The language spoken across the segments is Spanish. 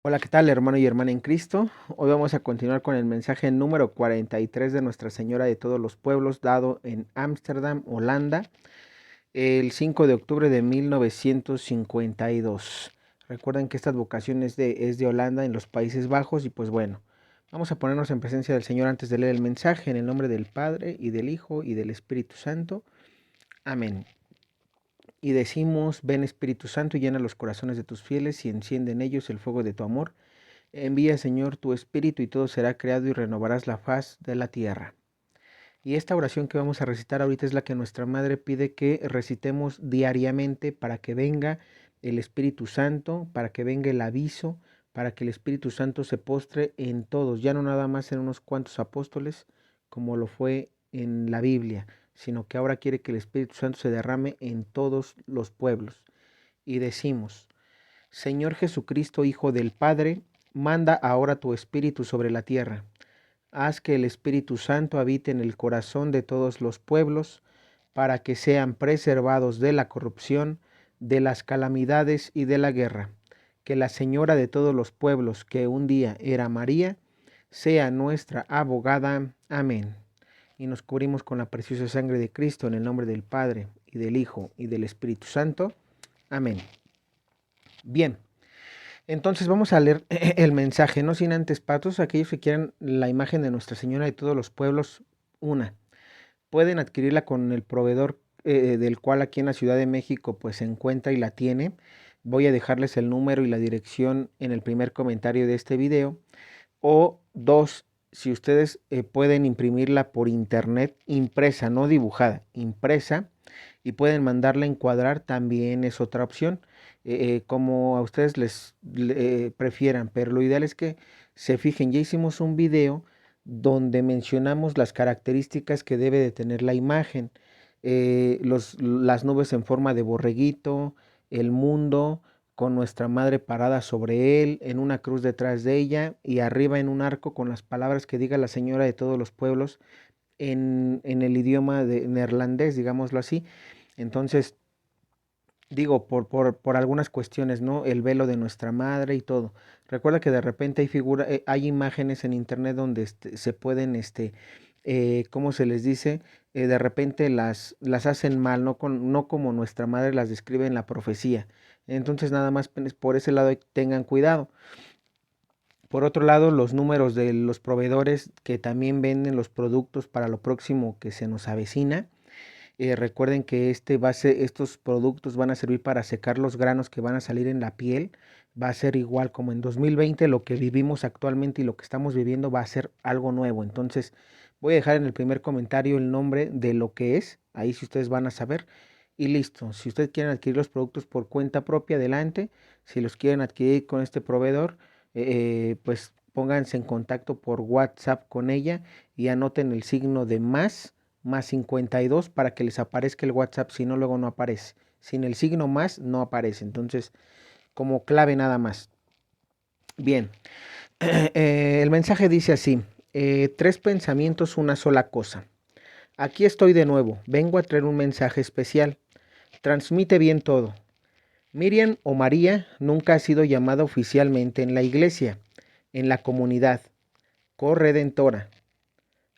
Hola, ¿qué tal, hermano y hermana en Cristo? Hoy vamos a continuar con el mensaje número 43 de Nuestra Señora de todos los pueblos, dado en Ámsterdam, Holanda, el 5 de octubre de 1952. Recuerden que esta advocación es de Holanda, en los Países Bajos, y pues bueno, vamos a ponernos en presencia del Señor antes de leer el mensaje, en el nombre del Padre, y del Hijo, y del Espíritu Santo. Amén. Y decimos: ven Espíritu Santo, y llena los corazones de tus fieles, y enciende en ellos el fuego de tu amor. Envía, Señor, tu Espíritu, y todo será creado, y renovarás la faz de la tierra. Y esta oración que vamos a recitar ahorita es la que nuestra Madre pide que recitemos diariamente, para que venga el Espíritu Santo, para que venga el aviso, para que el Espíritu Santo se postre en todos, ya no nada más en unos cuantos apóstoles, como lo fue en la Biblia, sino que ahora quiere que el Espíritu Santo se derrame en todos los pueblos. Y decimos: Señor Jesucristo, Hijo del Padre, manda ahora tu Espíritu sobre la tierra. Haz que el Espíritu Santo habite en el corazón de todos los pueblos, para que sean preservados de la corrupción, de las calamidades y de la guerra. Que la Señora de todos los pueblos, que un día era María, sea nuestra abogada. Amén. Y nos cubrimos con la preciosa sangre de Cristo, en el nombre del Padre, y del Hijo, y del Espíritu Santo. Amén. Bien. Entonces vamos a leer el mensaje, no sin antes, patos, aquellos que quieran la imagen de Nuestra Señora de todos los pueblos, pueden adquirirla con el proveedor del cual aquí en la Ciudad de México pues se encuentra y la tiene. Voy a dejarles el número y la dirección en el primer comentario de este video. O dos, si ustedes pueden imprimirla por internet, impresa, no dibujada, impresa, y pueden mandarla a encuadrar, también es otra opción, como a ustedes prefieran, pero lo ideal es que se fijen. Ya hicimos un video donde mencionamos las características que debe de tener la imagen, las nubes en forma de borreguito, el mundo con nuestra madre parada sobre él, en una cruz detrás de ella, y arriba en un arco con las palabras que diga la Señora de todos los pueblos, en el idioma de neerlandés, digámoslo así. Entonces, digo, por algunas cuestiones, ¿no? El velo de nuestra madre y todo. Recuerda que de repente hay imágenes en internet donde se pueden, ¿cómo se les dice? De repente las hacen mal, no como nuestra madre las describe en la profecía. Entonces, nada más por ese lado tengan cuidado. Por otro lado, los números de los proveedores que también venden los productos para lo próximo que se nos avecina. Recuerden que estos productos van a servir para secar los granos que van a salir en la piel. Va a ser igual como en 2020, lo que vivimos actualmente y lo que estamos viviendo va a ser algo nuevo. Entonces, voy a dejar en el primer comentario el nombre de lo que es. Ahí si ustedes van a saber. Y listo. Si ustedes quieren adquirir los productos por cuenta propia, adelante. Si los quieren adquirir con este proveedor, pues pónganse en contacto por WhatsApp con ella y anoten el signo de más 52 para que les aparezca el WhatsApp, si no luego no aparece. Sin el signo más no aparece, entonces como clave nada más. Bien, el mensaje dice así: tres pensamientos, una sola cosa. Aquí estoy de nuevo, vengo a traer un mensaje especial. Transmite bien todo. Miriam o María nunca ha sido llamada oficialmente en la iglesia, en la comunidad, corredentora.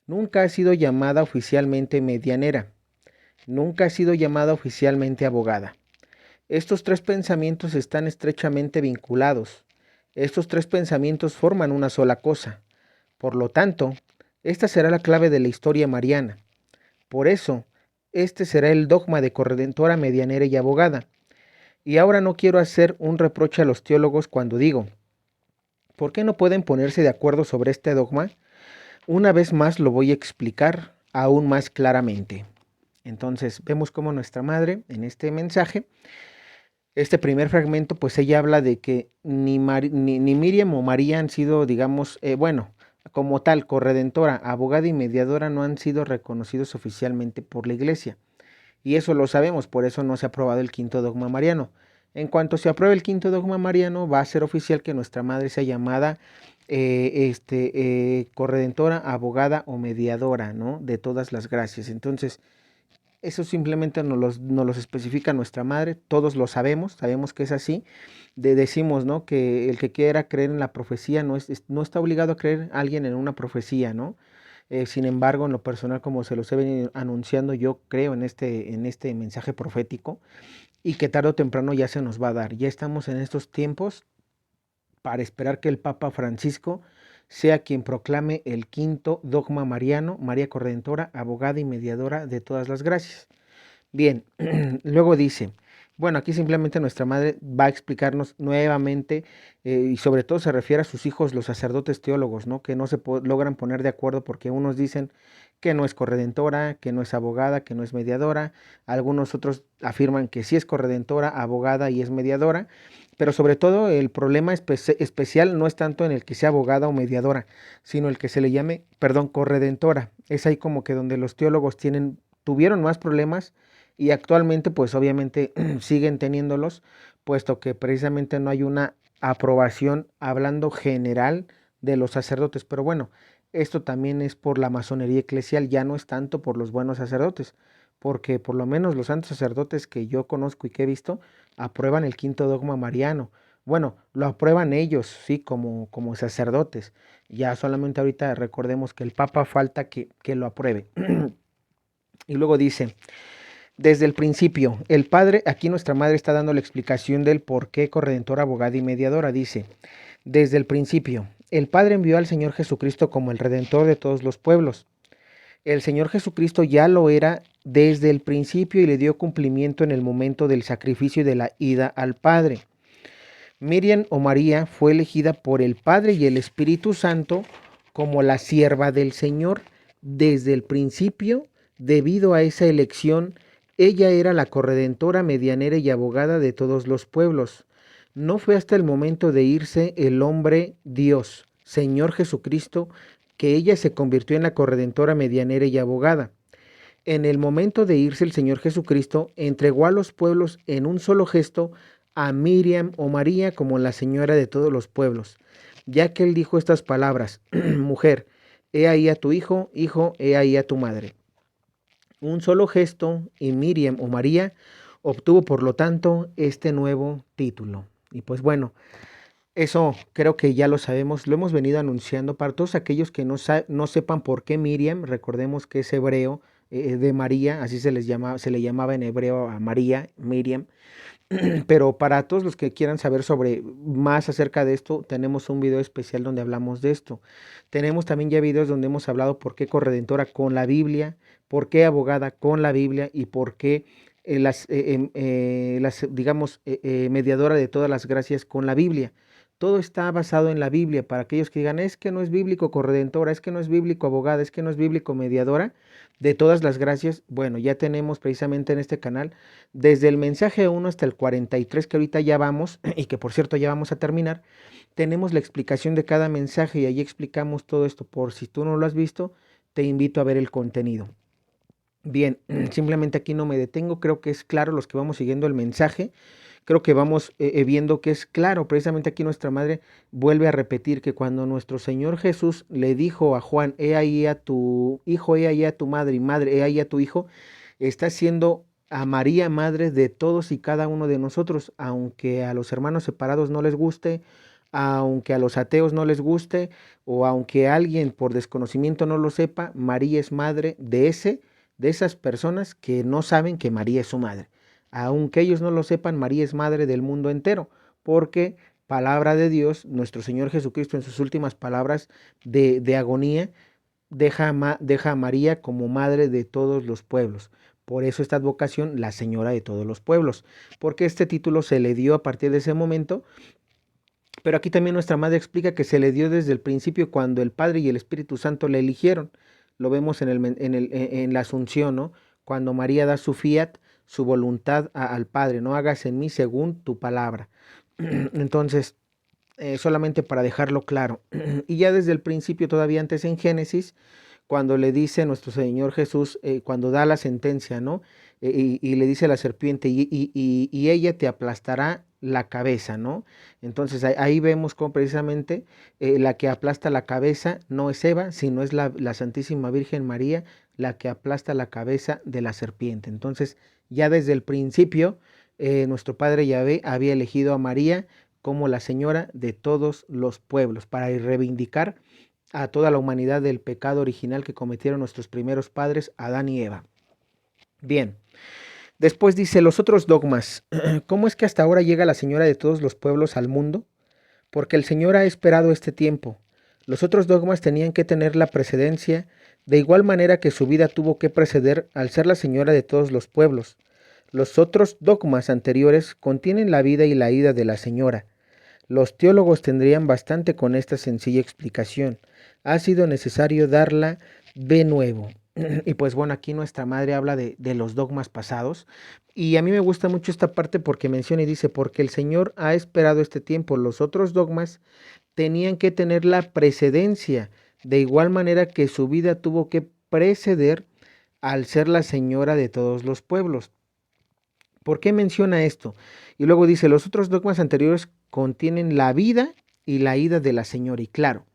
Nunca ha sido llamada oficialmente medianera. Nunca ha sido llamada oficialmente abogada. Estos tres pensamientos están estrechamente vinculados. Estos tres pensamientos forman una sola cosa. Por lo tanto, esta será la clave de la historia mariana. Por eso, este será el dogma de corredentora, medianera y abogada. Y ahora no quiero hacer un reproche a los teólogos cuando digo: ¿por qué no pueden ponerse de acuerdo sobre este dogma? Una vez más lo voy a explicar aún más claramente. Entonces, vemos cómo nuestra madre, en este mensaje, este primer fragmento, pues ella habla de que ni Miriam o María han sido, digamos, bueno, como tal, corredentora, abogada y mediadora, no han sido reconocidos oficialmente por la iglesia. Y eso lo sabemos, por eso no se ha aprobado el quinto dogma mariano. En cuanto se apruebe el quinto dogma mariano, va a ser oficial que nuestra madre sea llamada corredentora, abogada o mediadora, ¿no? De todas las gracias. Entonces, Eso simplemente nos los especifica nuestra madre, todos lo sabemos, sabemos que es así. Decimos, ¿no? Que el que quiera creer en la profecía no está obligado a creer a alguien en una profecía, ¿no? Sin embargo, en lo personal, como se los he venido anunciando, yo creo en este mensaje profético y que tarde o temprano ya se nos va a dar. Ya estamos en estos tiempos para esperar que el Papa Francisco sea quien proclame el quinto dogma mariano, María Corredentora, abogada y mediadora de todas las gracias. Bien, luego dice, bueno, aquí simplemente nuestra madre va a explicarnos nuevamente y sobre todo se refiere a sus hijos, los sacerdotes teólogos, ¿no? Que no se logran poner de acuerdo porque unos dicen que no es corredentora, que no es abogada, que no es mediadora, algunos otros afirman que sí es corredentora, abogada y es mediadora, pero sobre todo el problema especial no es tanto en el que sea abogada o mediadora, sino el que se le llame, perdón, corredentora. Es ahí como que donde los teólogos tuvieron más problemas y actualmente pues obviamente siguen teniéndolos, puesto que precisamente no hay una aprobación hablando general de los sacerdotes. Pero bueno, esto también es por la masonería eclesial, ya no es tanto por los buenos sacerdotes, porque por lo menos los santos sacerdotes que yo conozco y que he visto aprueban el quinto dogma mariano. Bueno, lo aprueban ellos, sí, como sacerdotes. Ya solamente ahorita recordemos que el Papa falta que lo apruebe. Y luego dice, desde el principio, el Padre, aquí nuestra madre está dando la explicación del por qué corredentora, abogada y mediadora. Dice, desde el principio, el Padre envió al Señor Jesucristo como el Redentor de todos los pueblos. El Señor Jesucristo ya lo era desde el principio y le dio cumplimiento en el momento del sacrificio y de la ida al Padre. Miriam o María fue elegida por el Padre y el Espíritu Santo como la sierva del Señor desde el principio. Debido a esa elección, ella era la corredentora, medianera y abogada de todos los pueblos. No fue hasta el momento de irse el hombre Dios, Señor Jesucristo, que ella se convirtió en la corredentora, medianera y abogada. En el momento de irse el Señor Jesucristo, entregó a los pueblos en un solo gesto a Miriam o María como la señora de todos los pueblos, ya que él dijo estas palabras, mujer, he ahí a tu hijo, hijo, he ahí a tu madre. Un solo gesto y Miriam o María obtuvo por lo tanto este nuevo título. Y pues bueno, eso creo que ya lo sabemos, lo hemos venido anunciando para todos aquellos que no sepan por qué Miriam, recordemos que es hebreo de María, así se le llamaba en hebreo a María, Miriam, pero para todos los que quieran saber sobre más acerca de esto, tenemos un video especial donde hablamos de esto. Tenemos también ya videos donde hemos hablado por qué corredentora con la Biblia, por qué abogada con la Biblia y por qué digamos, mediadora de todas las gracias con la Biblia. Todo está basado en la Biblia. Para aquellos que digan, es que no es bíblico corredentora, es que no es bíblico abogada, es que no es bíblico mediadora de todas las gracias. Bueno, ya tenemos precisamente en este canal desde el mensaje 1 hasta el 43, que ahorita ya vamos, y que por cierto ya vamos a terminar, tenemos la explicación de cada mensaje y ahí explicamos todo esto. Por si tú no lo has visto, te invito a ver el contenido. Bien, simplemente aquí no me detengo, creo que es claro los que vamos siguiendo el mensaje, creo que vamos viendo que es claro, precisamente aquí nuestra madre vuelve a repetir que cuando nuestro Señor Jesús le dijo a Juan, he ahí a tu hijo, he ahí a tu madre y madre, he ahí a tu hijo, está siendo a María madre de todos y cada uno de nosotros, aunque a los hermanos separados no les guste, aunque a los ateos no les guste, o aunque alguien por desconocimiento no lo sepa, María es madre de esas personas que no saben que María es su madre. Aunque ellos no lo sepan, María es madre del mundo entero, porque palabra de Dios, nuestro Señor Jesucristo en sus últimas palabras de agonía, deja a María como madre de todos los pueblos. Por eso esta advocación, la señora de todos los pueblos, porque este título se le dio a partir de ese momento, pero aquí también nuestra madre explica que se le dio desde el principio cuando el Padre y el Espíritu Santo la eligieron. Lo vemos en la Asunción, ¿no? Cuando María da su fiat, su voluntad al Padre, no hagas en mí según tu palabra. Entonces, solamente para dejarlo claro. Y ya desde el principio, todavía antes en Génesis, cuando le dice nuestro Señor Jesús, cuando da la sentencia, ¿no? Y le dice a la serpiente, y ella te aplastará la cabeza, ¿no? Entonces ahí vemos cómo precisamente la que aplasta la cabeza no es Eva, sino es la Santísima Virgen María la que aplasta la cabeza de la serpiente. Entonces ya desde el principio nuestro Padre Yahvé había elegido a María como la Señora de todos los pueblos para reivindicar a toda la humanidad del pecado original que cometieron nuestros primeros padres, Adán y Eva. Bien, después dice los otros dogmas. ¿Cómo es que hasta ahora llega la Señora de todos los pueblos al mundo? Porque el Señor ha esperado este tiempo. Los otros dogmas tenían que tener la precedencia, de igual manera que su vida tuvo que preceder al ser la Señora de todos los pueblos. Los otros dogmas anteriores contienen la vida y la ida de la Señora. Los teólogos tendrían bastante con esta sencilla explicación. Ha sido necesario darla de nuevo. Y pues bueno, aquí nuestra madre habla de los dogmas pasados. Y a mí me gusta mucho esta parte porque menciona y dice, porque el Señor ha esperado este tiempo. Los otros dogmas tenían que tener la precedencia, de igual manera que su vida tuvo que preceder al ser la Señora de todos los pueblos. ¿Por qué menciona esto? Y luego dice, los otros dogmas anteriores contienen la vida y la ida de la Señora. Y claro,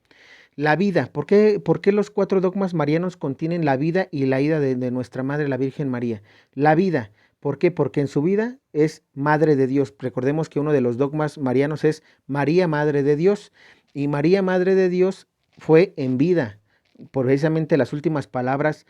la vida, ¿por qué los 4 dogmas marianos contienen la vida y la ida de nuestra Madre, la Virgen María? La vida, ¿por qué? Porque en su vida es Madre de Dios. Recordemos que uno de los dogmas marianos es María, Madre de Dios. Y María, Madre de Dios, fue en vida. Por precisamente las últimas palabras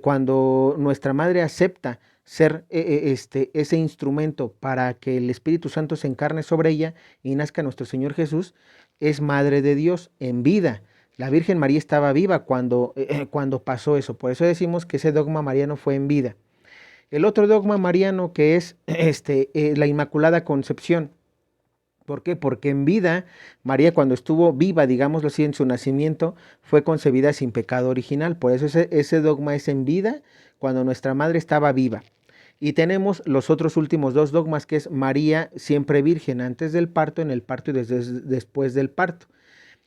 cuando nuestra Madre acepta ser ese instrumento para que el Espíritu Santo se encarne sobre ella y nazca nuestro Señor Jesús, es Madre de Dios en vida. La Virgen María estaba viva cuando pasó eso, por eso decimos que ese dogma mariano fue en vida. El otro dogma mariano que es la Inmaculada Concepción. ¿Por qué? Porque en vida, María cuando estuvo viva, digámoslo así, en su nacimiento, fue concebida sin pecado original. Por eso ese dogma es en vida, cuando nuestra madre estaba viva. Y tenemos los otros últimos 2 dogmas, que es María siempre virgen, antes del parto, en el parto y después del parto.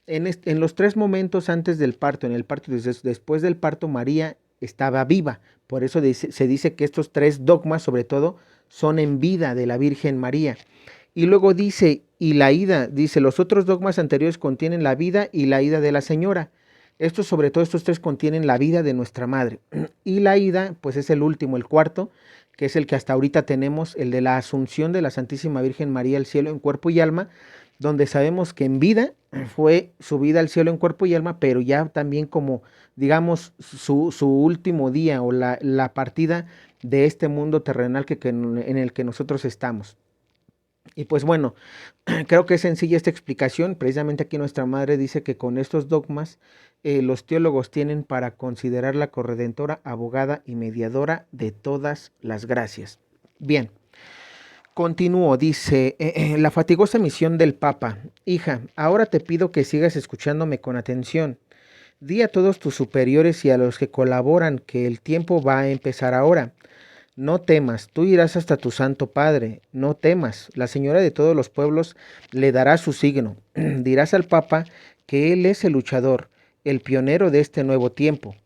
En los 3 momentos antes del parto, en el parto y después del parto, María estaba viva. Por eso se dice que estos 3 dogmas, sobre todo, son en vida de la Virgen María. Y luego dice, y la ida, dice, los otros dogmas anteriores contienen la vida y la ida de la Señora. Estos, sobre todo estos 3, contienen la vida de nuestra Madre. Y la ida, pues es el último, el cuarto, que es el que hasta ahorita tenemos, el de la asunción de la Santísima Virgen María al cielo en cuerpo y alma, donde sabemos que en vida fue subida al cielo en cuerpo y alma, pero ya también como, digamos, su último día o la partida de este mundo terrenal en el que nosotros estamos. Y pues bueno, creo que es sencilla esta explicación. Precisamente aquí nuestra madre dice que con estos dogmas los teólogos tienen para considerarla corredentora, abogada y mediadora de todas las gracias. Bien, continúo, dice, la fatigosa misión del Papa. Hija, ahora te pido que sigas escuchándome con atención. Di a todos tus superiores y a los que colaboran que el tiempo va a empezar ahora. No temas, tú irás hasta tu santo Padre, no temas, la Señora de todos los pueblos le dará su signo. Dirás al Papa que Él es el luchador, el pionero de este nuevo tiempo.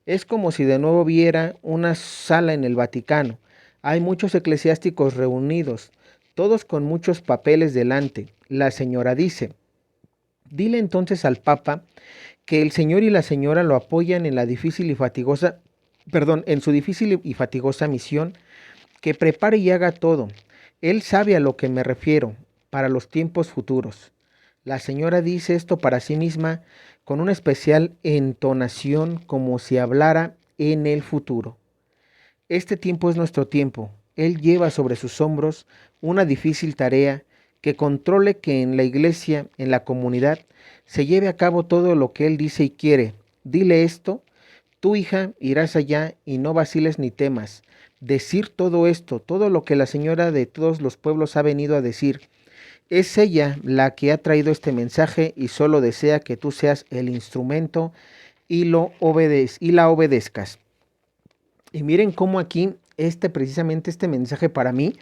Es como si de nuevo viera una sala en el Vaticano. Hay muchos eclesiásticos reunidos, todos con muchos papeles delante. La Señora dice, dile entonces al Papa que el Señor y la Señora lo apoyan en la difícil y fatigosa en su difícil y fatigosa misión, que prepare y haga todo. Él sabe a lo que me refiero, para los tiempos futuros. La Señora dice esto para sí misma con una especial entonación como si hablara en el futuro. Este tiempo es nuestro tiempo. Él lleva sobre sus hombros una difícil tarea que controle que en la iglesia, en la comunidad, se lleve a cabo todo lo que Él dice y quiere. Dile esto. Tú, hija, irás allá y no vaciles ni temas. Decir todo esto, todo lo que la Señora de todos los pueblos ha venido a decir. Es ella la que ha traído este mensaje y solo desea que tú seas el instrumento y la obedezcas. Y miren cómo aquí precisamente este mensaje para mí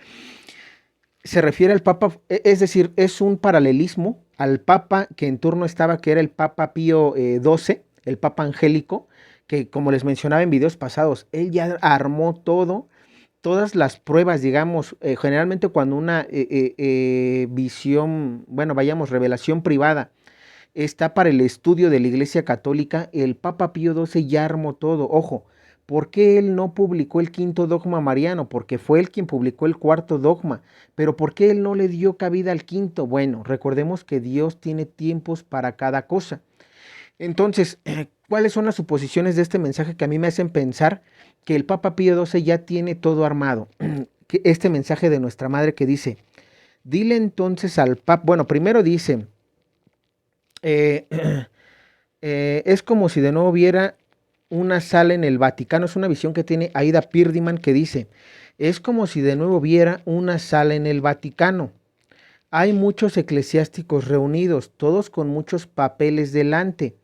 se refiere al Papa, es decir, es un paralelismo al Papa que en turno estaba, que era el Papa Pío XII, el Papa angélico, que como les mencionaba en videos pasados, él ya armó todo todas las pruebas, digamos, generalmente cuando una visión, bueno, vayamos, revelación privada, está para el estudio de la Iglesia Católica, el Papa Pío XII ya armó todo. Ojo, ¿por qué él no publicó el quinto dogma mariano? Porque fue él quien publicó el cuarto dogma. Pero ¿por qué él no le dio cabida al quinto? Bueno, recordemos que Dios tiene tiempos para cada cosa. Entonces, ¿cuáles son las suposiciones de este mensaje que a mí me hacen pensar que el Papa Pío XII ya tiene todo armado? Este mensaje de nuestra madre que dice, dile entonces al Papa, bueno, primero dice, eh, es como si de nuevo viera una sala en el Vaticano. Es una visión que tiene Aida Pirdiman que dice, es como si de nuevo viera una sala en el Vaticano. Hay muchos eclesiásticos reunidos, todos con muchos papeles delante.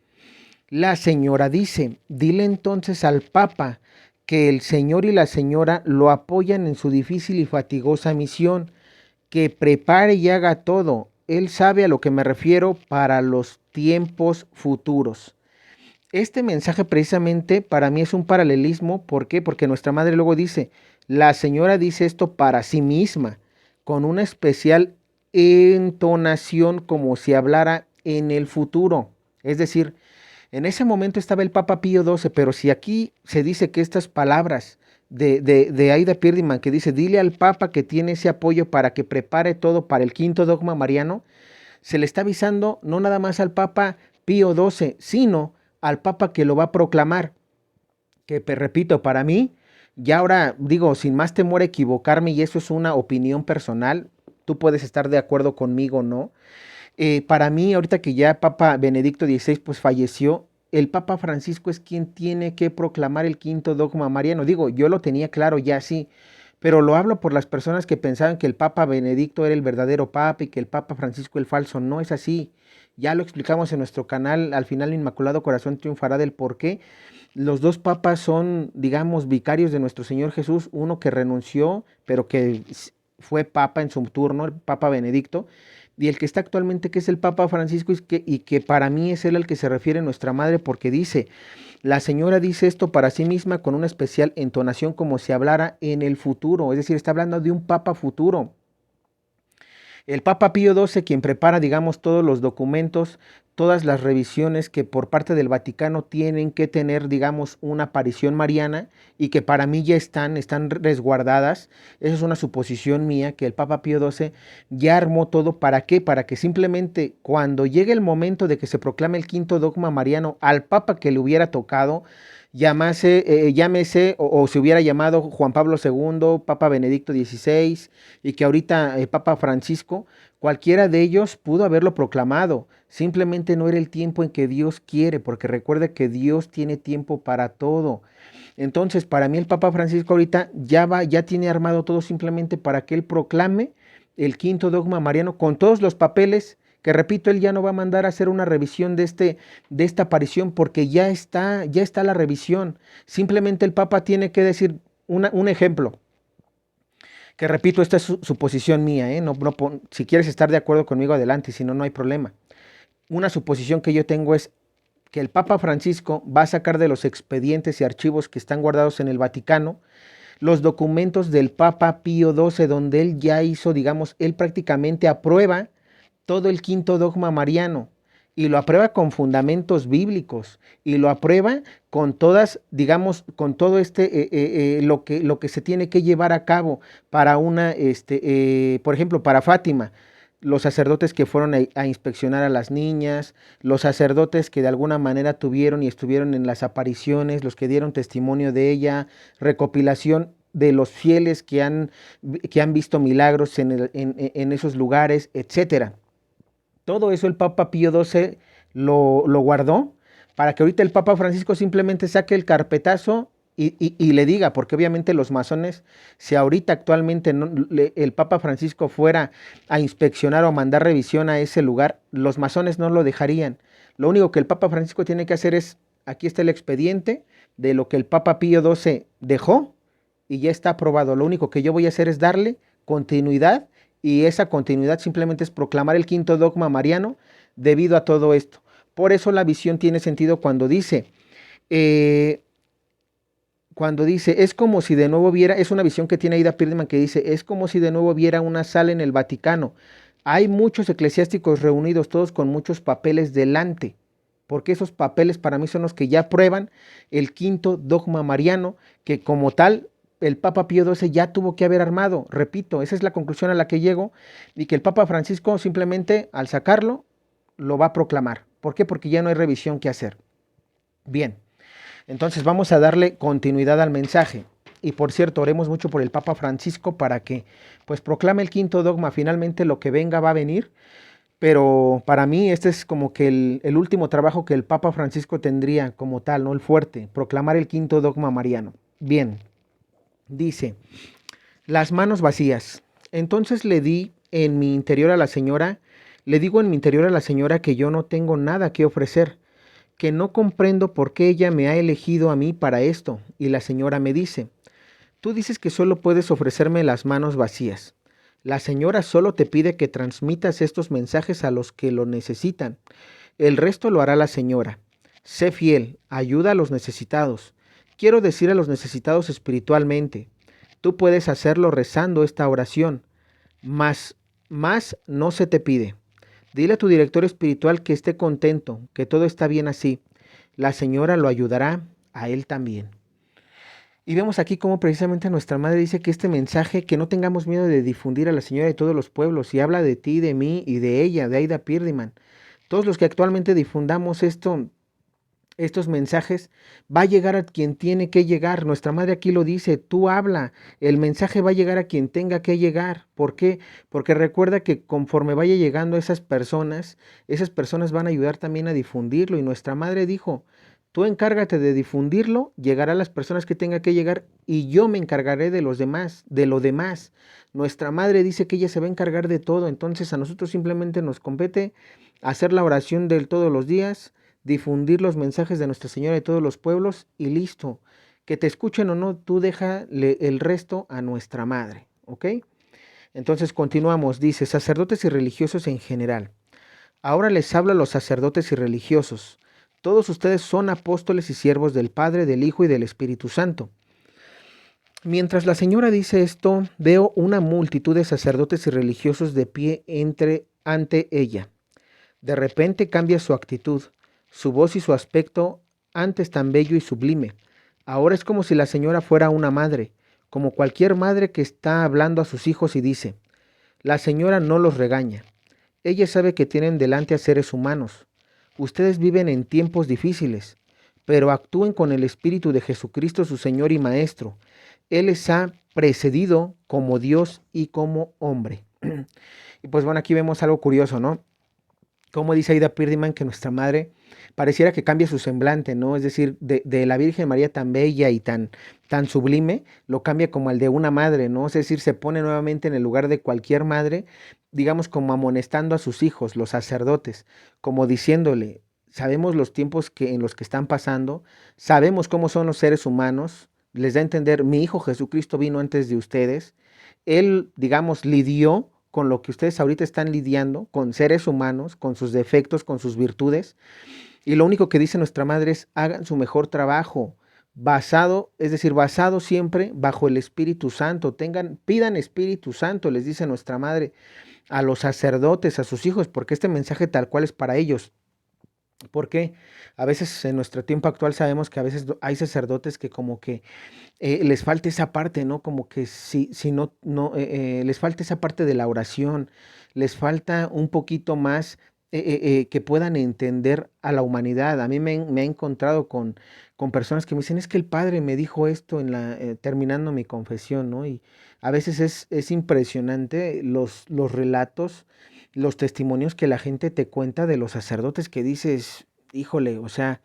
La señora dice, dile entonces al Papa que el señor y la señora lo apoyan en su difícil y fatigosa misión, que prepare y haga todo. Él sabe a lo que me refiero para los tiempos futuros. Este mensaje precisamente para mí es un paralelismo. ¿Por qué? Porque nuestra madre luego dice, la señora dice esto para sí misma, con una especial entonación como si hablara en el futuro. Es decir, en ese momento estaba el Papa Pío XII, pero si aquí se dice que estas palabras de Aida Pierdiman, que dice, dile al Papa que tiene ese apoyo para que prepare todo para el quinto dogma mariano, se le está avisando no nada más al Papa Pío XII, sino al Papa que lo va a proclamar. Que, repito, para mí, ya ahora digo, sin más temor a equivocarme, y eso es una opinión personal, tú puedes estar de acuerdo conmigo o no. Para mí, ahorita que ya Papa Benedicto XVI pues falleció, el Papa Francisco es quien tiene que proclamar el quinto dogma mariano. Digo, yo lo tenía claro ya sí, pero lo hablo por las personas que pensaban que el Papa Benedicto era el verdadero Papa y que el Papa Francisco el falso. No es así. Ya lo explicamos en nuestro canal, al final el Inmaculado Corazón triunfará del por qué. Los dos papas son, digamos, vicarios de nuestro Señor Jesús, uno que renunció, pero que fue papa en su turno, el Papa Benedicto, y el que está actualmente, que es el Papa Francisco, y que para mí es él al que se refiere nuestra madre, porque dice, la señora dice esto para sí misma con una especial entonación como si hablara en el futuro, es decir, está hablando de un Papa futuro. El Papa Pío XII, quien prepara, digamos, todos los documentos, todas las revisiones que por parte del Vaticano tienen que tener, digamos, una aparición mariana y que para mí ya están resguardadas. Esa es una suposición mía, que el Papa Pío XII ya armó todo. ¿Para qué? Para que simplemente cuando llegue el momento de que se proclame el quinto dogma mariano al Papa que le hubiera tocado, llámese o se hubiera llamado Juan Pablo II, Papa Benedicto XVI y que ahorita Papa Francisco, cualquiera de ellos pudo haberlo proclamado. Simplemente no era el tiempo en que Dios quiere, porque recuerde que Dios tiene tiempo para todo. Entonces, para mí el Papa Francisco ahorita ya tiene armado todo simplemente para que él proclame el quinto dogma mariano con todos los papeles que, repito, él ya no va a mandar a hacer una revisión de esta aparición porque ya está la revisión. Simplemente el Papa tiene que decir un ejemplo, que repito, esta es su posición mía, ¿eh? Si quieres estar de acuerdo conmigo, adelante, si no, no hay problema. Una suposición que yo tengo es que el Papa Francisco va a sacar de los expedientes y archivos que están guardados en el Vaticano los documentos del Papa Pío XII, donde él ya hizo, digamos, él prácticamente aprueba todo el quinto dogma mariano y lo aprueba con fundamentos bíblicos y lo aprueba con todas, digamos, con todo lo que se tiene que llevar a cabo para por ejemplo, para Fátima, los sacerdotes que fueron a inspeccionar a las niñas, los sacerdotes que de alguna manera tuvieron y estuvieron en las apariciones, los que dieron testimonio de ella, recopilación de los fieles que han visto milagros en esos lugares, etcétera. Todo eso el Papa Pío XII lo guardó para que ahorita el Papa Francisco simplemente saque el carpetazo y le diga, porque obviamente los masones, si ahorita actualmente el Papa Francisco fuera a inspeccionar o mandar revisión a ese lugar, los masones no lo dejarían. Lo único que el Papa Francisco tiene que hacer es, aquí está el expediente de lo que el Papa Pío XII dejó y ya está aprobado. Lo único que yo voy a hacer es darle continuidad y esa continuidad simplemente es proclamar el quinto dogma mariano debido a todo esto. Por eso la visión tiene sentido cuando dice, cuando dice, es como si de nuevo viera, es una visión que tiene Aida Pirdman que dice, es como si de nuevo viera una sala en el Vaticano. Hay muchos eclesiásticos reunidos, todos con muchos papeles delante, porque esos papeles para mí son los que ya prueban el quinto dogma mariano, que como tal el Papa Pío XII ya tuvo que haber armado. Repito, esa es la conclusión a la que llego, y que el Papa Francisco simplemente al sacarlo lo va a proclamar. ¿Por qué? Porque ya no hay revisión que hacer. Bien. Entonces vamos a darle continuidad al mensaje. Y por cierto, oremos mucho por el Papa Francisco para que pues proclame el quinto dogma. Finalmente lo que venga va a venir. Pero para mí este es como que el último trabajo que el Papa Francisco tendría como tal, ¿no? El fuerte, proclamar el quinto dogma mariano. Bien, dice, las manos vacías. Entonces le di en mi interior a la señora, le digo en mi interior a la señora que yo no tengo nada que ofrecer, que no comprendo por qué ella me ha elegido a mí para esto. Y la señora me dice, tú dices que solo puedes ofrecerme las manos vacías. La señora solo te pide que transmitas estos mensajes a los que lo necesitan. El resto lo hará la señora. Sé fiel, ayuda a los necesitados. Quiero decir a los necesitados espiritualmente. Tú puedes hacerlo rezando esta oración. Más no se te pide. Dile a tu director espiritual que esté contento, que todo está bien así. La señora lo ayudará a él también. Y vemos aquí cómo precisamente nuestra madre dice que este mensaje, que no tengamos miedo de difundir a la señora de todos los pueblos, y habla de ti, de mí y de ella, de Aida Pirdiman. Todos los que actualmente difundamos estos mensajes, va a llegar a quien tiene que llegar. Nuestra madre aquí lo dice, tú habla, el mensaje va a llegar a quien tenga que llegar. ¿Por qué? Porque recuerda que conforme vaya llegando a esas personas van a ayudar también a difundirlo. Y nuestra madre dijo, tú encárgate de difundirlo, llegará a las personas que tenga que llegar y yo me encargaré de los demás, de lo demás. Nuestra madre dice que ella se va a encargar de todo, entonces a nosotros simplemente nos compete hacer la oración de todos los días, difundir los mensajes de Nuestra Señora de todos los pueblos y listo. Que te escuchen o no, tú déjale el resto a nuestra madre, ¿ok? Entonces continuamos, dice, sacerdotes y religiosos en general. Ahora les hablo a los sacerdotes y religiosos. Todos ustedes son apóstoles y siervos del Padre, del Hijo y del Espíritu Santo. Mientras la señora dice esto, veo una multitud de sacerdotes y religiosos de pie ante ella. De repente cambia su actitud, su voz y su aspecto, antes tan bello y sublime. Ahora es como si la señora fuera una madre, como cualquier madre que está hablando a sus hijos y dice, la señora no los regaña. Ella sabe que tienen delante a seres humanos. Ustedes viven en tiempos difíciles, pero actúen con el Espíritu de Jesucristo, su Señor y Maestro. Él les ha precedido como Dios y como hombre. Y pues bueno, aquí vemos algo curioso, ¿no? Como dice Aida Pirdiman que nuestra madre pareciera que cambia su semblante, ¿no? Es decir, de la Virgen María tan bella y tan sublime, lo cambia como al de una madre, ¿no? Es decir, se pone nuevamente en el lugar de cualquier madre, digamos como amonestando a sus hijos, los sacerdotes, como diciéndole, sabemos los tiempos en los que están pasando, sabemos cómo son los seres humanos, les da a entender, mi hijo Jesucristo vino antes de ustedes, él, digamos, lidió con lo que ustedes ahorita están lidiando, con seres humanos, con sus defectos, con sus virtudes. Y lo único que dice nuestra madre es, hagan su mejor trabajo, basado, es decir, basado siempre bajo el Espíritu Santo. Pidan Espíritu Santo, les dice nuestra madre, a los sacerdotes, a sus hijos, porque este mensaje tal cual es para ellos. Porque a veces en nuestro tiempo actual sabemos que a veces hay sacerdotes que como que les falta esa parte, ¿no? Como que si no, les falta esa parte de la oración, les falta un poquito más que puedan entender a la humanidad. A mí me he encontrado con personas que me dicen, es que el padre me dijo esto terminando mi confesión, ¿no? Y a veces es impresionante los relatos, los testimonios que la gente te cuenta de los sacerdotes que dices, híjole, o sea,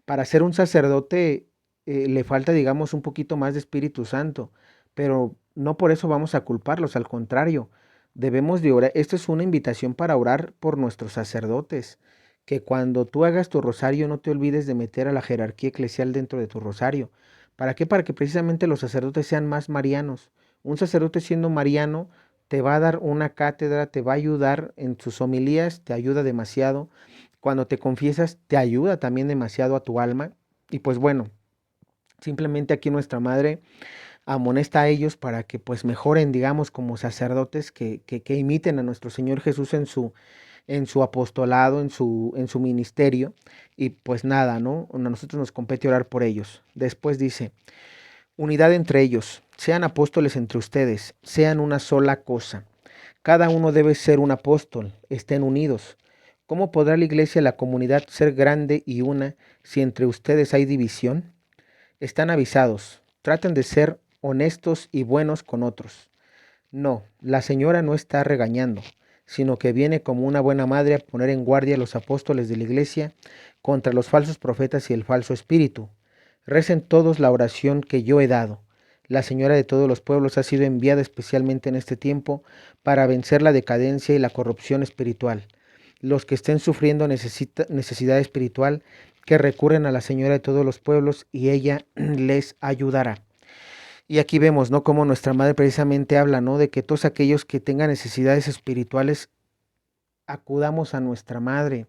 para ser un sacerdote le falta, digamos, un poquito más de Espíritu Santo, pero no por eso vamos a culparlos, al contrario, debemos de orar. Esto es una invitación para orar por nuestros sacerdotes, que cuando tú hagas tu rosario no te olvides de meter a la jerarquía eclesial dentro de tu rosario. ¿Para qué? Para que precisamente los sacerdotes sean más marianos. Un sacerdote siendo mariano te va a dar una cátedra, te va a ayudar en sus homilías, te ayuda demasiado. Cuando te confiesas, te ayuda también demasiado a tu alma. Y pues bueno, Simplemente aquí nuestra madre amonesta a ellos para que pues mejoren, digamos, como sacerdotes que imiten a nuestro Señor Jesús en su apostolado, en su ministerio. Y pues nada, ¿no? A nosotros nos compete orar por ellos. Después dice, unidad entre ellos, sean apóstoles entre ustedes, sean una sola cosa. Cada uno debe ser un apóstol, estén unidos. ¿Cómo podrá la iglesia, la comunidad, ser grande y una si entre ustedes hay división? Están avisados, traten de ser honestos y buenos con otros. No, la señora no está regañando, sino que viene como una buena madre a poner en guardia a los apóstoles de la iglesia contra los falsos profetas y el falso espíritu. Recen todos la oración que yo he dado. La señora de todos los pueblos ha sido enviada especialmente en este tiempo para vencer la decadencia y la corrupción espiritual. Los que estén sufriendo necesidad espiritual, que recurren a la señora de todos los pueblos y ella les ayudará. Y aquí vemos, ¿no? Cómo nuestra madre precisamente habla, ¿no? De que todos aquellos que tengan necesidades espirituales acudamos a nuestra madre.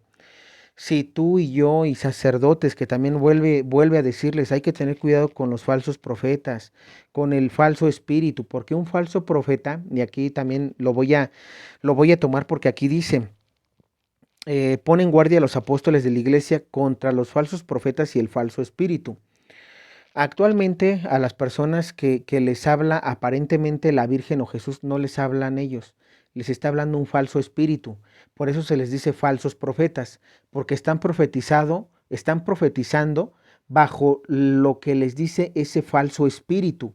Si tú y yo y sacerdotes, que también vuelve a decirles, hay que tener cuidado con los falsos profetas, con el falso espíritu, porque un falso profeta, y aquí también lo voy a tomar porque aquí dice, pone en guardia a los apóstoles de la iglesia contra los falsos profetas y el falso espíritu. Actualmente a las personas que les habla aparentemente la Virgen o Jesús no les hablan ellos, les está hablando un falso espíritu. Por eso se les dice falsos profetas, porque están profetizando bajo lo que les dice ese falso espíritu.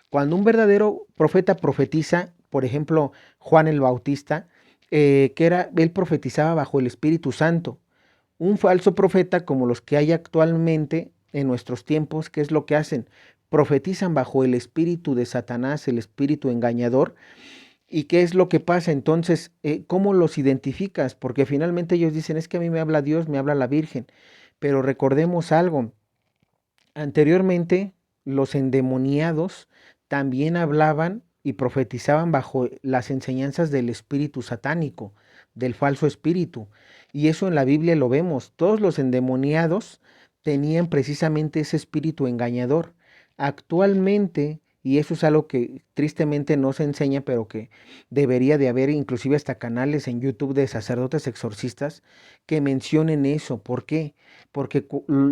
Cuando un verdadero profeta profetiza, por ejemplo, Juan el Bautista, él profetizaba bajo el Espíritu Santo. Un falso profeta como los que hay actualmente en nuestros tiempos, ¿qué es lo que hacen? Profetizan bajo el espíritu de Satanás, el espíritu engañador. ¿Y qué es lo que pasa? Entonces, ¿cómo los identificas? Porque finalmente ellos dicen, es que a mí me habla Dios, me habla la Virgen. Pero recordemos algo, anteriormente los endemoniados también hablaban y profetizaban bajo las enseñanzas del espíritu satánico, del falso espíritu. Y eso en la Biblia lo vemos. Todos los endemoniados tenían precisamente ese espíritu engañador. Actualmente, y eso es algo que tristemente no se enseña, pero que debería de haber inclusive hasta canales en YouTube de sacerdotes exorcistas que mencionen eso. ¿Por qué? Porque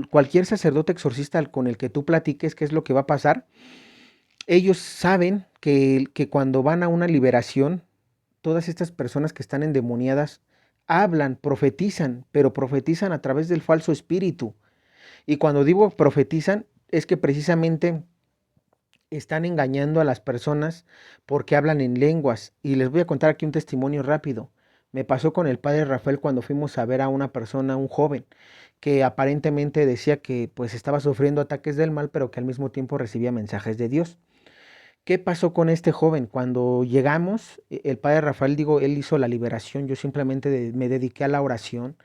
cualquier sacerdote exorcista con el que tú platiques qué es lo que va a pasar, ellos saben que cuando van a una liberación, todas estas personas que están endemoniadas hablan, profetizan, pero profetizan a través del falso espíritu. Y cuando digo profetizan, es que precisamente están engañando a las personas porque hablan en lenguas. Y les voy a contar aquí un testimonio rápido. Me pasó con el padre Rafael cuando fuimos a ver a una persona, un joven, que aparentemente decía que pues estaba sufriendo ataques del mal, pero que al mismo tiempo recibía mensajes de Dios. ¿Qué pasó con este joven? Cuando llegamos, el padre Rafael, digo, él hizo la liberación, yo simplemente me dediqué a la oración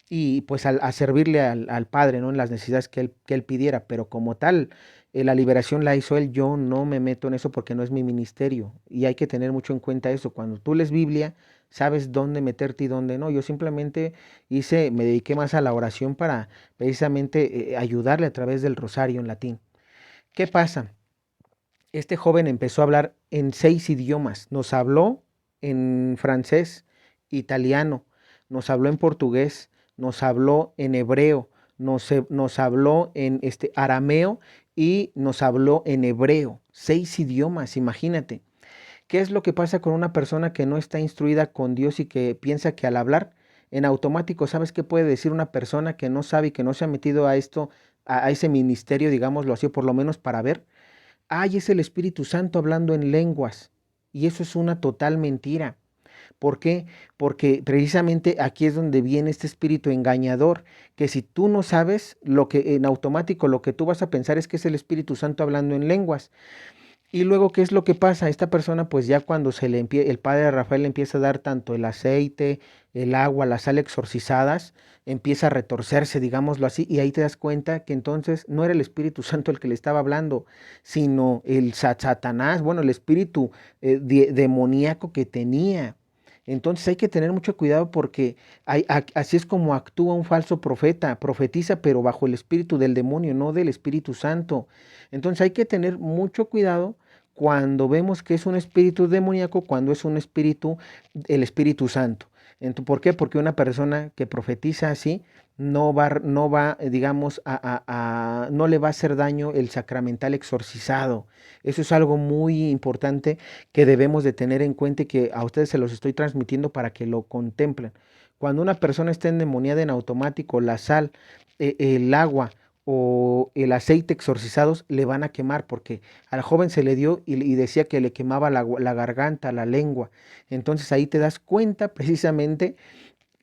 y pues a servirle al Padre, ¿no? En las necesidades que él pidiera, pero como tal, la liberación la hizo él, yo no me meto en eso porque no es mi ministerio y hay que tener mucho en cuenta eso. Cuando tú lees Biblia, sabes dónde meterte y dónde no. Yo simplemente me dediqué más a la oración para precisamente ayudarle a través del rosario en latín. ¿Qué pasa? Este joven empezó a hablar en 6 idiomas. Nos habló en francés, italiano, nos habló en portugués, nos habló en hebreo, nos habló en arameo y nos habló en hebreo. 6 idiomas, imagínate. ¿Qué es lo que pasa con una persona que no está instruida con Dios y que piensa que al hablar en automático, ¿sabes qué puede decir una persona que no sabe y que no se ha metido a esto, a ese ministerio, digámoslo así, o por lo menos para ver? Ay, es el Espíritu Santo hablando en lenguas. Y eso es una total mentira. ¿Por qué? Porque precisamente aquí es donde viene este espíritu engañador, que si tú no sabes, lo que en automático lo que tú vas a pensar es que es el Espíritu Santo hablando en lenguas. Y luego, ¿qué es lo que pasa? Esta persona, pues ya cuando el padre Rafael le empieza a dar tanto el aceite, el agua, la sal exorcizadas, empieza a retorcerse, digámoslo así, y ahí te das cuenta que entonces no era el Espíritu Santo el que le estaba hablando, sino el Satanás, bueno, el espíritu demoníaco que tenía. Entonces hay que tener mucho cuidado porque así es como actúa un falso profeta, profetiza pero bajo el espíritu del demonio, no del Espíritu Santo. Entonces hay que tener mucho cuidado cuando vemos que es un espíritu demoníaco, cuando es un espíritu, el Espíritu Santo. ¿Por qué? Porque una persona que profetiza así no va, digamos, no le va a hacer daño el sacramental exorcizado. Eso es algo muy importante que debemos de tener en cuenta y que a ustedes se los estoy transmitiendo para que lo contemplen. Cuando una persona está endemoniada, en automático la sal, el agua o el aceite exorcizados le van a quemar, porque al joven se le dio y decía que le quemaba la garganta, la lengua. Entonces ahí te das cuenta precisamente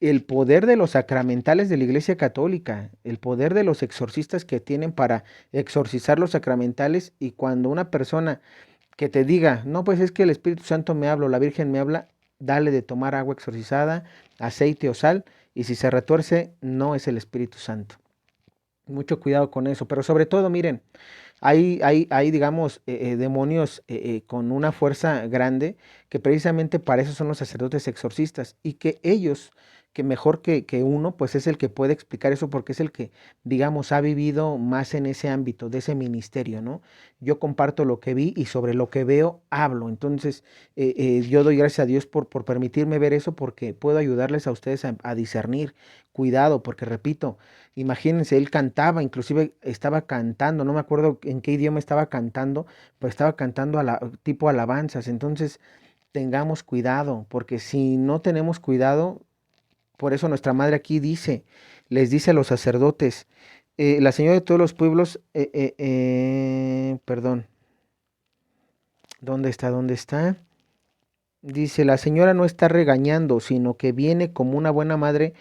el poder de los sacramentales de la Iglesia Católica, el poder de los exorcistas que tienen para exorcizar los sacramentales. Y cuando una persona que te diga, no, pues es que el Espíritu Santo me habla o la Virgen me habla, dale de tomar agua exorcizada, aceite o sal, y si se retuerce, no es el Espíritu Santo. Mucho cuidado con eso, pero sobre todo, miren, hay digamos, demonios con una fuerza grande, que precisamente para eso son los sacerdotes exorcistas, y que ellos, que mejor que uno, pues es el que puede explicar eso, porque es el que, digamos, ha vivido más en ese ámbito, de ese ministerio, ¿no? Yo comparto lo que vi y sobre lo que veo hablo. Entonces, yo doy gracias a Dios por permitirme ver eso, porque puedo ayudarles a ustedes a discernir. Cuidado, porque repito, imagínense, él cantaba, inclusive estaba cantando, no me acuerdo en qué idioma estaba cantando, pero estaba cantando tipo alabanzas. Entonces, tengamos cuidado, porque si no tenemos cuidado, por eso nuestra madre aquí dice, les dice a los sacerdotes, la señora de todos los pueblos, perdón, ¿dónde está? ¿Dónde está? Dice, la señora no está regañando, sino que viene como una buena madre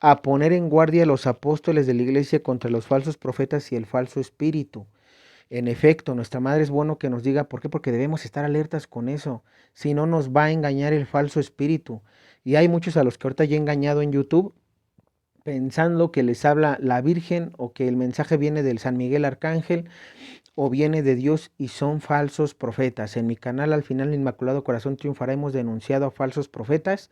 a poner en guardia a los apóstoles de la iglesia contra los falsos profetas y el falso espíritu. En efecto, nuestra madre es bueno que nos diga por qué, porque debemos estar alertas con eso, si no nos va a engañar el falso espíritu. Y hay muchos a los que ahorita ya he engañado en YouTube, pensando que les habla la Virgen o que el mensaje viene del San Miguel Arcángel o viene de Dios, y son falsos profetas. En mi canal, al final, Inmaculado Corazón Triunfará, hemos denunciado a falsos profetas,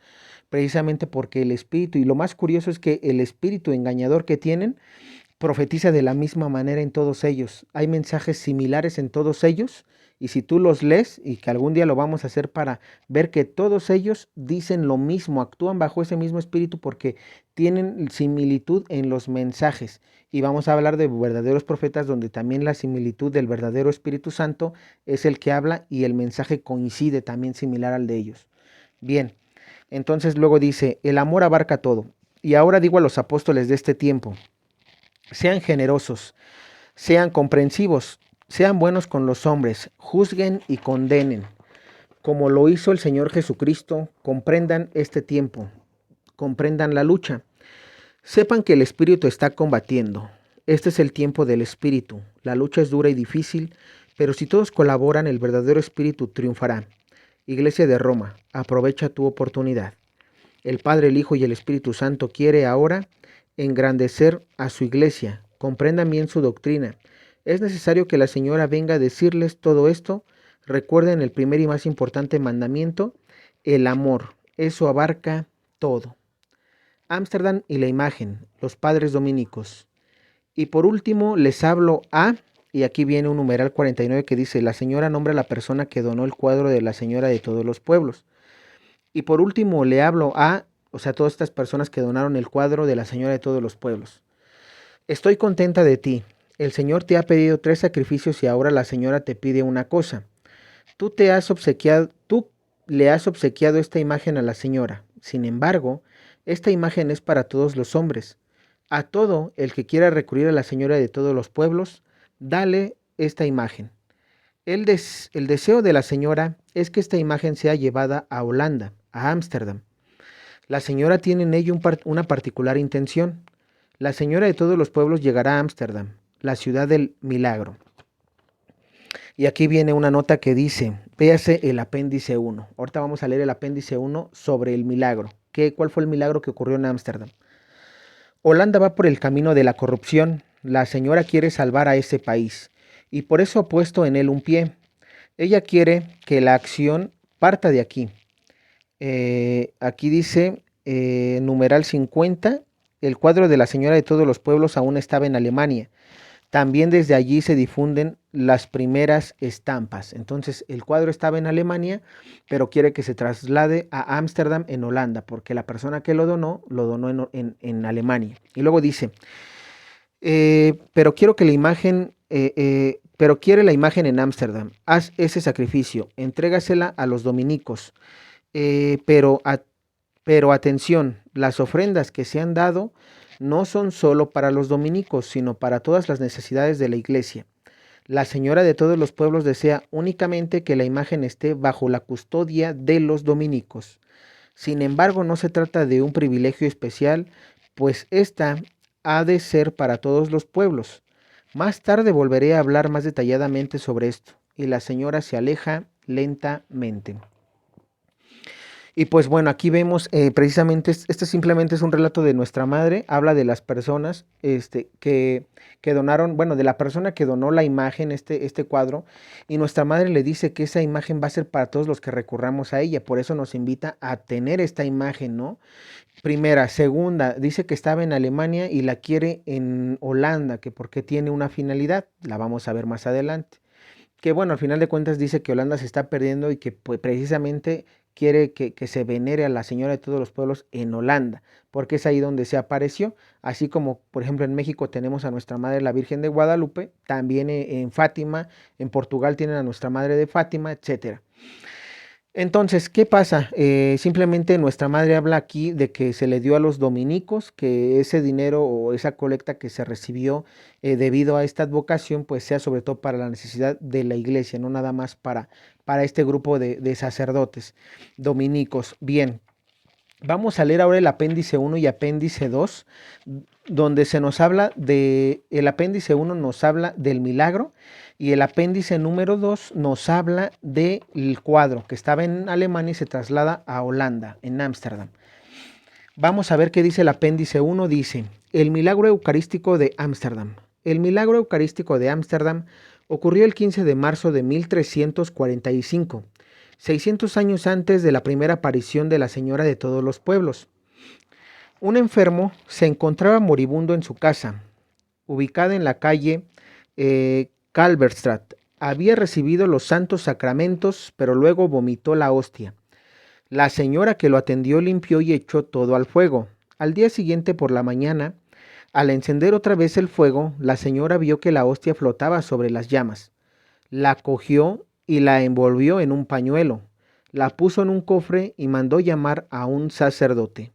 precisamente porque el espíritu, y lo más curioso es que el espíritu engañador que tienen, profetiza de la misma manera en todos ellos. Hay mensajes similares en todos ellos, y si tú los lees, y que algún día lo vamos a hacer para ver que todos ellos dicen lo mismo, actúan bajo ese mismo espíritu porque tienen similitud en los mensajes. Y vamos a hablar de verdaderos profetas, donde también la similitud del verdadero Espíritu Santo es el que habla y el mensaje coincide también similar al de ellos. Bien, entonces luego dice, el amor abarca todo. Y ahora digo a los apóstoles de este tiempo, sean generosos, sean comprensivos, sean buenos con los hombres, juzguen y condenen. Como lo hizo el Señor Jesucristo, comprendan este tiempo, comprendan la lucha. Sepan que el Espíritu está combatiendo. Este es el tiempo del Espíritu. La lucha es dura y difícil, pero si todos colaboran, el verdadero Espíritu triunfará. Iglesia de Roma, aprovecha tu oportunidad. El Padre, el Hijo y el Espíritu Santo quiere ahora engrandecer a su iglesia. Comprendan bien su doctrina. Es necesario que la Señora venga a decirles todo esto. Recuerden el primer y más importante mandamiento, el amor. Eso abarca todo. Ámsterdam y la imagen, los padres dominicos. Y por último les hablo y aquí viene un numeral 49 que dice, la Señora nombra a la persona que donó el cuadro de la Señora de todos los pueblos. Y por último le hablo o sea, todas estas personas que donaron el cuadro de la Señora de todos los pueblos. Estoy contenta de ti. El Señor te ha pedido 3 sacrificios y ahora la Señora te pide una cosa. Tú le has obsequiado esta imagen a la Señora. Sin embargo, esta imagen es para todos los hombres. A todo el que quiera recurrir a la Señora de todos los pueblos, dale esta imagen. El deseo de la Señora es que esta imagen sea llevada a Holanda, a Ámsterdam. La Señora tiene en ello una particular intención. La Señora de todos los pueblos llegará a Ámsterdam, la ciudad del milagro. Y aquí viene una nota que dice, véase el apéndice 1. Ahorita vamos a leer el apéndice 1 sobre el milagro. ¿Cuál fue el milagro que ocurrió en Ámsterdam? Holanda va por el camino de la corrupción. La Señora quiere salvar a ese país y por eso ha puesto en él un pie. Ella quiere que la acción parta de aquí. Aquí dice, numeral 50, el cuadro de la Señora de todos los pueblos aún estaba en Alemania. También desde allí se difunden las primeras estampas. Entonces el cuadro estaba en Alemania, pero quiere que se traslade a Ámsterdam en Holanda, porque la persona que lo donó en Alemania. Y luego dice, pero quiero que la imagen, pero quiere la imagen en Ámsterdam. Haz ese sacrificio, entrégasela a los dominicos. Eh, pero, a- pero atención, las ofrendas que se han dado no son solo para los dominicos, sino para todas las necesidades de la iglesia. La Señora de todos los pueblos desea únicamente que la imagen esté bajo la custodia de los dominicos. Sin embargo, no se trata de un privilegio especial, pues esta ha de ser para todos los pueblos. Más tarde volveré a hablar más detalladamente sobre esto. Y la señora se aleja lentamente. Y pues bueno, aquí vemos precisamente, este simplemente es un relato de nuestra madre, habla de las personas que donaron, bueno, de la persona que donó la imagen, este cuadro, y nuestra madre le dice que esa imagen va a ser para todos los que recurramos a ella, por eso nos invita a tener esta imagen, ¿no? Primera, segunda, dice que estaba en Alemania y la quiere en Holanda, que porque tiene una finalidad, la vamos a ver más adelante que bueno, al final de cuentas dice que Holanda se está perdiendo y que pues, precisamente quiere que se venere a la Señora de todos los pueblos en Holanda, porque es ahí donde se apareció, así como por ejemplo en México tenemos a nuestra Madre la Virgen de Guadalupe, también en Fátima, en Portugal tienen a nuestra Madre de Fátima, etcétera. Entonces, ¿qué pasa? Simplemente nuestra madre habla aquí de que se le dio a los dominicos, que ese dinero o esa colecta que se recibió debido a esta advocación, pues sea sobre todo para la necesidad de la iglesia, no nada más para este grupo de sacerdotes dominicos. Bien, vamos a leer ahora el apéndice 1 y apéndice 2, donde se nos habla de, el apéndice 1 nos habla del milagro y el apéndice número 2 nos habla del cuadro que estaba en Alemania y se traslada a Holanda, en Ámsterdam. Vamos a ver qué dice el apéndice 1, dice, el milagro eucarístico de Ámsterdam. El milagro eucarístico de Ámsterdam ocurrió el 15 de marzo de 1345, 600 años antes de la primera aparición de la Señora de todos los pueblos. Un enfermo se encontraba moribundo en su casa, ubicada en la calle Kalverstraat. Había recibido los santos sacramentos, pero luego vomitó la hostia. La señora que lo atendió limpió y echó todo al fuego. Al día siguiente por la mañana, al encender otra vez el fuego, la señora vio que la hostia flotaba sobre las llamas. La cogió y la envolvió en un pañuelo, la puso en un cofre y mandó llamar a un sacerdote.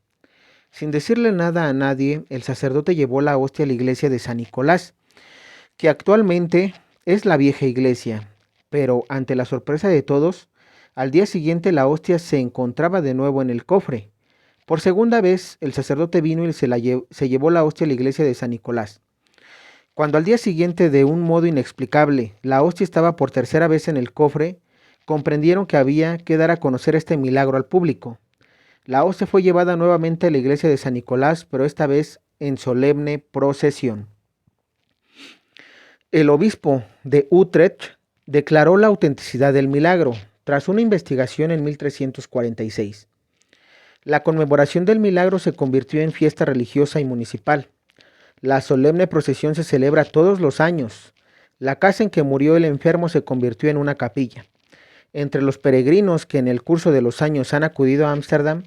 Sin decirle nada a nadie, el sacerdote llevó la hostia a la iglesia de San Nicolás, que actualmente es la vieja iglesia, pero ante la sorpresa de todos, al día siguiente la hostia se encontraba de nuevo en el cofre. Por segunda vez, el sacerdote vino y se llevó la hostia a la iglesia de San Nicolás. Cuando al día siguiente, de un modo inexplicable, la hostia estaba por tercera vez en el cofre, comprendieron que había que dar a conocer este milagro al público. La hostia fue llevada nuevamente a la iglesia de San Nicolás, pero esta vez en solemne procesión. El obispo de Utrecht declaró la autenticidad del milagro tras una investigación en 1346. La conmemoración del milagro se convirtió en fiesta religiosa y municipal. La solemne procesión se celebra todos los años. La casa en que murió el enfermo se convirtió en una capilla. Entre los peregrinos que en el curso de los años han acudido a Ámsterdam,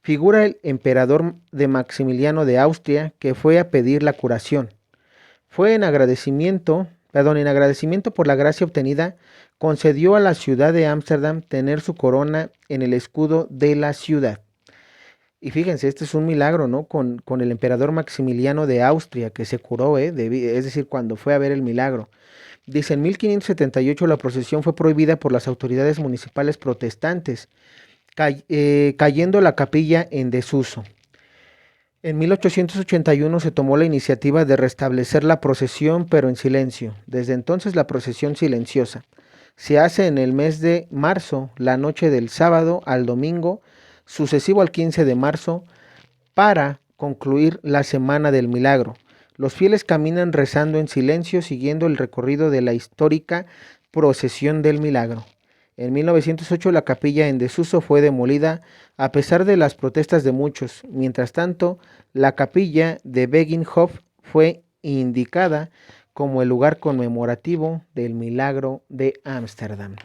figura el emperador de Maximiliano de Austria, que fue a pedir la curación. Fue en agradecimiento por la gracia obtenida, concedió a la ciudad de Ámsterdam tener su corona en el escudo de la ciudad. Y fíjense, este es un milagro, ¿no? Con el emperador Maximiliano de Austria, que se curó, es decir, cuando fue a ver el milagro. Dice, en 1578 la procesión fue prohibida por las autoridades municipales protestantes, cayendo la capilla en desuso. En 1881 se tomó la iniciativa de restablecer la procesión, pero en silencio. Desde entonces la procesión silenciosa se hace en el mes de marzo, la noche del sábado al domingo, sucesivo al 15 de marzo, para concluir la Semana del Milagro. Los fieles caminan rezando en silencio, siguiendo el recorrido de la histórica procesión del milagro. En 1908 la capilla en desuso fue demolida a pesar de las protestas de muchos. Mientras tanto, la capilla de Beginhof fue indicada como el lugar conmemorativo del milagro de Ámsterdam.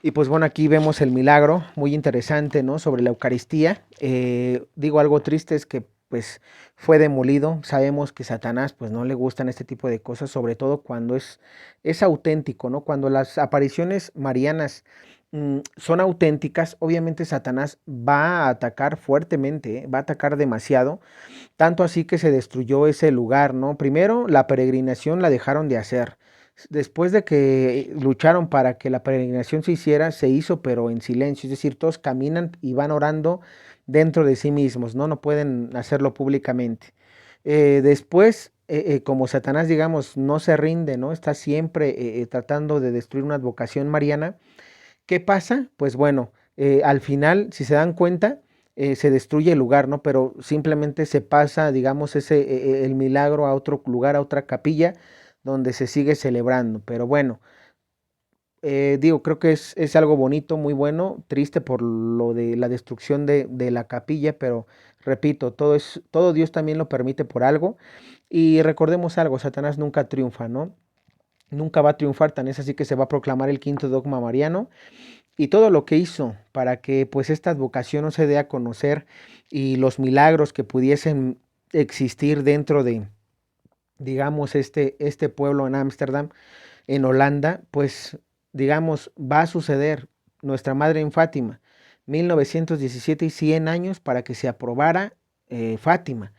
Y pues bueno, aquí vemos el milagro, muy interesante, ¿no? Sobre la Eucaristía. Digo, algo triste es que pues fue demolido. Sabemos que Satanás pues no le gustan este tipo de cosas, sobre todo cuando es auténtico, ¿no? Cuando las apariciones marianas son auténticas, obviamente Satanás va a atacar fuertemente, va a atacar demasiado, tanto así que se destruyó ese lugar, ¿no? Primero, la peregrinación la dejaron de hacer. Después de que lucharon para que la peregrinación se hiciera, se hizo, pero en silencio. Es decir, todos caminan y van orando dentro de sí mismos, ¿no? No pueden hacerlo públicamente. Después, como Satanás, digamos, no se rinde, ¿no? Está siempre tratando de destruir una advocación mariana. ¿Qué pasa? Pues bueno, al final, si se dan cuenta, se destruye el lugar, ¿no? Pero simplemente se pasa, digamos, el milagro a otro lugar, a otra capilla, donde se sigue celebrando. Pero bueno, digo, creo que es algo bonito, muy bueno, triste por lo de la destrucción de la capilla, pero repito, todo Dios también lo permite por algo. Y recordemos algo, Satanás nunca triunfa, ¿no? Nunca va a triunfar, tan es así que se va a proclamar el quinto dogma mariano y todo lo que hizo para que pues esta advocación no se dé a conocer y los milagros que pudiesen existir dentro de, digamos, este pueblo en Ámsterdam, en Holanda, pues digamos, va a suceder. Nuestra Madre en Fátima, 1917 y 100 años para que se aprobara Fátima.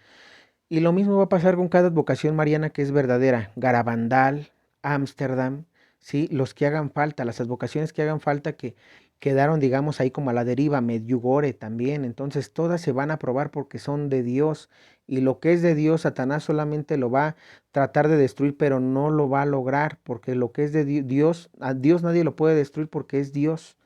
Y lo mismo va a pasar con cada advocación mariana que es verdadera. Garabandal, Ámsterdam, ¿sí? Los que hagan falta, las advocaciones que hagan falta que quedaron, digamos, ahí como a la deriva, Medjugorje también. Entonces todas se van a aprobar porque son de Dios. Y lo que es de Dios, Satanás solamente lo va a tratar de destruir, pero no lo va a lograr, porque lo que es de Dios, a Dios nadie lo puede destruir porque es Dios.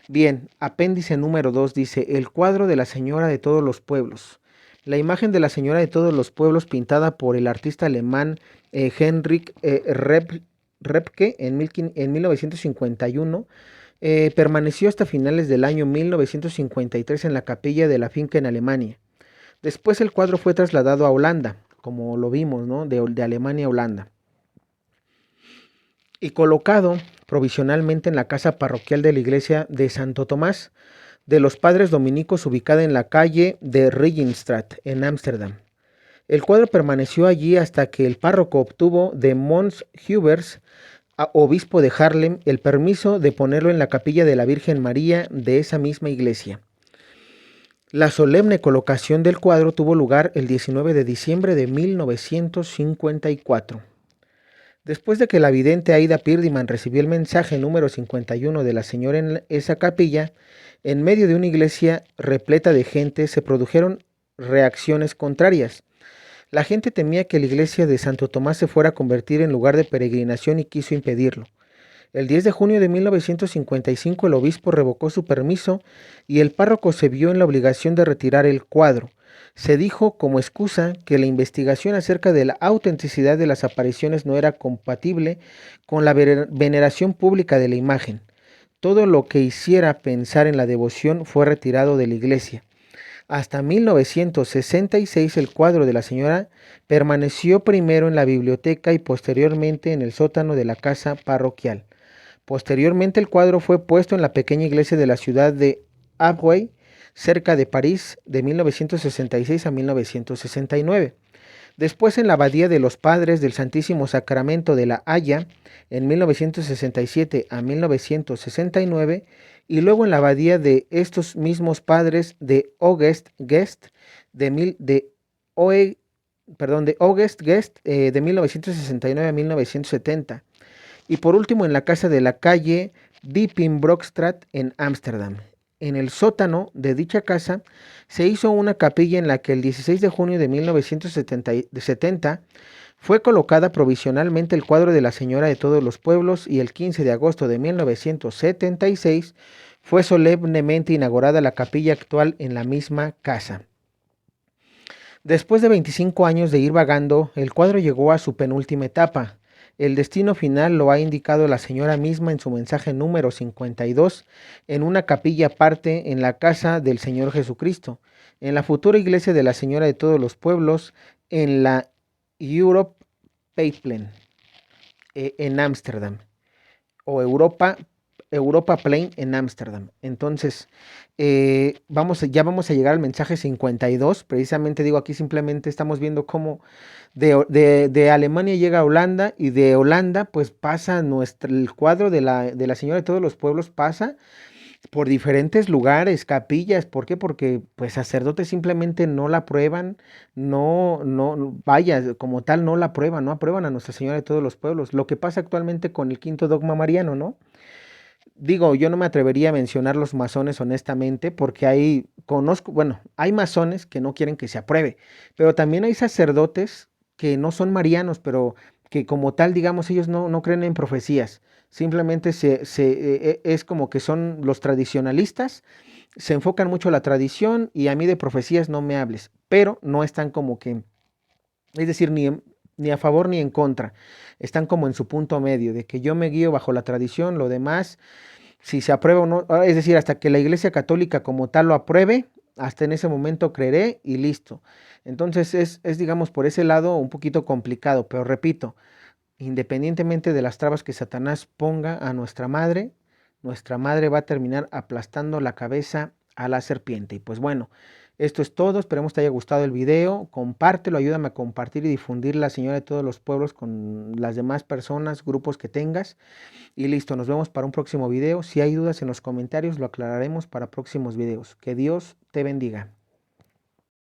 Bien, apéndice número 2 dice, el cuadro de la Señora de todos los pueblos. La imagen de la Señora de todos los pueblos pintada por el artista alemán Heinrich Repke en 1951 permaneció hasta finales del año 1953 en la capilla de la finca en Alemania. Después el cuadro fue trasladado a Holanda, como lo vimos, ¿no? De Alemania a Holanda. Y colocado provisionalmente en la casa parroquial de la iglesia de Santo Tomás de los Padres Dominicos, ubicada en la calle de Regenstraat, en Ámsterdam. El cuadro permaneció allí hasta que el párroco obtuvo de Mons Hubers, obispo de Haarlem, el permiso de ponerlo en la capilla de la Virgen María de esa misma iglesia. La solemne colocación del cuadro tuvo lugar el 19 de diciembre de 1954. Después de que la vidente Aida Pirdiman recibió el mensaje número 51 de la Señora en esa capilla, en medio de una iglesia repleta de gente se produjeron reacciones contrarias. La gente temía que la iglesia de Santo Tomás se fuera a convertir en lugar de peregrinación y quiso impedirlo. El 10 de junio de 1955 el obispo revocó su permiso y el párroco se vio en la obligación de retirar el cuadro. Se dijo como excusa que la investigación acerca de la autenticidad de las apariciones no era compatible con la veneración pública de la imagen. Todo lo que hiciera pensar en la devoción fue retirado de la iglesia. Hasta 1966 el cuadro de la Señora permaneció primero en la biblioteca y posteriormente en el sótano de la casa parroquial. Posteriormente el cuadro fue puesto en la pequeña iglesia de la ciudad de Abwey, cerca de París, de 1966 a 1969. Después en la Abadía de los Padres del Santísimo Sacramento de la Haya, en 1967 a 1969, y luego en la Abadía de estos mismos Padres de Augest-Guest, de Augest-Guest, de 1969 a 1970. Y por último en la casa de la calle Diepenbroekstraat en Ámsterdam. En el sótano de dicha casa se hizo una capilla en la que el 16 de junio de 1970 fue colocada provisionalmente el cuadro de la Señora de todos los pueblos y el 15 de agosto de 1976 fue solemnemente inaugurada la capilla actual en la misma casa. Después de 25 años de ir vagando, el cuadro llegó a su penúltima etapa. El destino final lo ha indicado la señora misma en su mensaje número 52, en una capilla aparte en la casa del Señor Jesucristo, en la futura iglesia de la Señora de todos los pueblos, en la Europe Pavilion, en Ámsterdam, o Europa Plain en Ámsterdam. Entonces, ya vamos a llegar al mensaje 52. Precisamente digo, aquí simplemente estamos viendo cómo de Alemania llega a Holanda, y de Holanda pues pasa el cuadro de la Señora de todos los pueblos, pasa por diferentes lugares, capillas. ¿Por qué? Porque pues sacerdotes simplemente no la aprueban, vaya, como tal no la aprueban, no aprueban a Nuestra Señora de todos los pueblos. Lo que pasa actualmente con el quinto dogma mariano, ¿no? Digo, yo no me atrevería a mencionar los masones honestamente, porque bueno, hay masones que no quieren que se apruebe, pero también hay sacerdotes que no son marianos, pero que como tal, digamos, ellos no creen en profecías. Simplemente es como que son los tradicionalistas, se enfocan mucho a la tradición, y a mí de profecías no me hables, pero no están como que, es decir, ni a favor ni en contra. Están como en su punto medio, de que yo me guío bajo la tradición, lo demás si se aprueba o no, es decir, hasta que la Iglesia Católica como tal lo apruebe, hasta en ese momento creeré y listo. Entonces digamos, por ese lado un poquito complicado, pero repito, independientemente de las trabas que Satanás ponga a nuestra madre va a terminar aplastando la cabeza a la serpiente. Y pues bueno, esto es todo. Esperemos te haya gustado el video. Compártelo, ayúdame a compartir y difundir la Señora de todos los pueblos con las demás personas, grupos que tengas. Y listo, nos vemos para un próximo video. Si hay dudas en los comentarios, lo aclararemos para próximos videos. Que Dios te bendiga.